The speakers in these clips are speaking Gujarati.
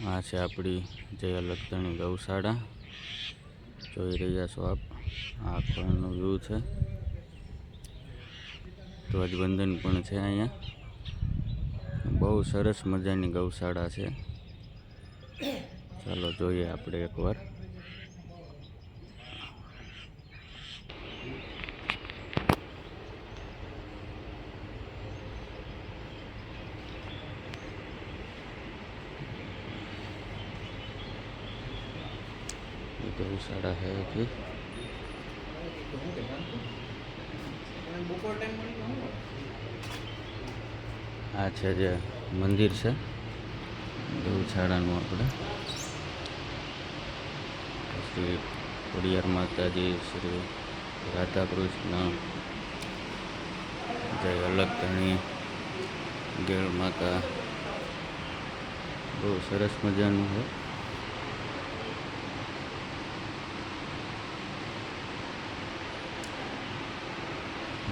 આ છે આપણી જય અલગતણી ગૌશાળા, જોઈ રહ્યા છો આપ। આ આખો એનો વ્યૂ છે। ધ્વજવંદન પણ છે અહીંયા। બહુ સરસ મજાની ગૌશાળા છે। ચાલો જોઈએ આપણે એકવાર। गौशाला है कि आ छे जे मंदिर है गौशाला अपने श्री खोडियार माताजी, श्री राधा कृष्ण, जय अलगतणी, गेल माता, बहुत सरस मजानु है।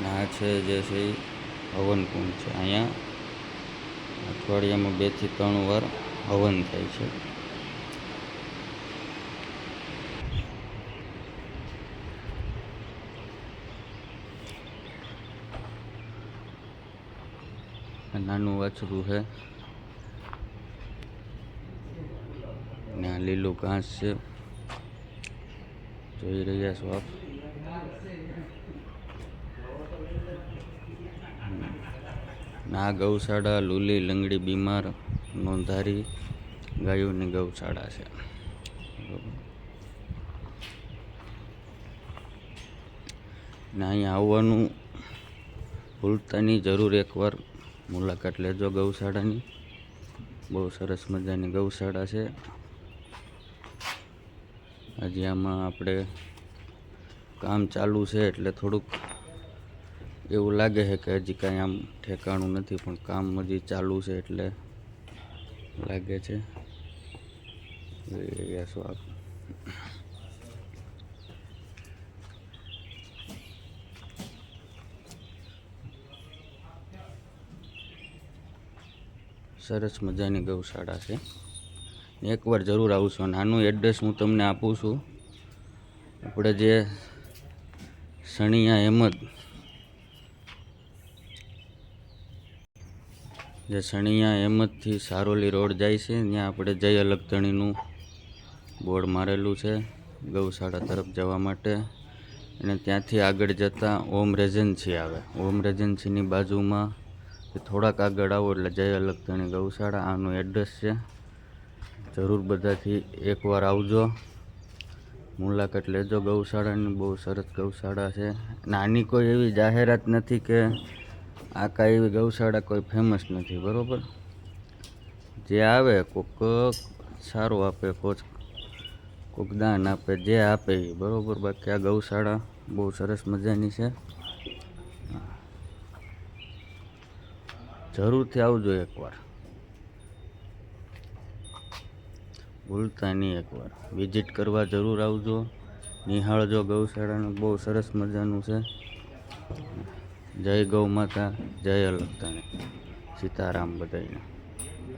आ छे जे हवन कुंड है। अहींया अठवाडियामां 2 થી 3 વાર हवन थाय छे। नानु वाछरू है ने लीलू घास है, જોઈ રહ્યા છો આપ। આ ગૌશાળા લૂલી લંગડી બીમાર નોંધારી ગાયોની ગૌશાળા છે। ને અહીંયા આવવાનું ભૂલતાની જરૂર, એકવાર મુલાકાત લેજો ગૌશાળાની। બહુ સરસ મજાની ગૌશાળા છે। હજી આમાં આપણે કામ ચાલુ છે એટલે થોડુંક એવું લાગે છે કે હજી કાંઈ આમ ઠેકાણું નથી, પણ કામ હજી ચાલુ છે એટલે લાગે છે। જોઈ રહ્યા છો આપ। સરસ મજાની ગૌશાળા છે, એકવાર જરૂર આવશો। નાનું એડ્રેસ હું તમને આપું છું। આપણે જે સણિયા અહેમદ, જે સણિયા અહેમદથી સારોલી રોડ જાય છે, ત્યાં આપણે જય અલગતણીનું બોર્ડ મારેલું છે ગૌશાળા તરફ જવા માટે। અને ત્યાંથી આગળ જતાં ઓમ રેજન્સી આવે। ઓમ રેજન્સીની બાજુમાં થોડાક આગળ આવો એટલે જય અલગતણી ગૌશાળા, આનું એડ્રેસ છે। જરૂર બધાથી એકવાર આવજો, મુલાકાત લેજો ગૌશાળાની। બહુ સરસ ગૌશાળા છે। નાની કોઈ એવી જાહેરાત નથી કે આ કાંઈ એવી ગૌશાળા કોઈ ફેમસ નથી, બરાબર। જે આવે કોક સારું આપે, કોક દાન આપે, જે આપે એ બરાબર। બાકી આ ગૌશાળા બહુ સરસ મજાની છે। જરૂરથી આવજો એકવાર, ભૂલતા નહીં। એકવાર વિઝિટ કરવા જરૂર આવજો, નિહાળજો ગૌશાળાનું। બહુ સરસ મજાનું છે। જય ગૌ માતા, જય અલગતણી, સીતારામ બધાયને।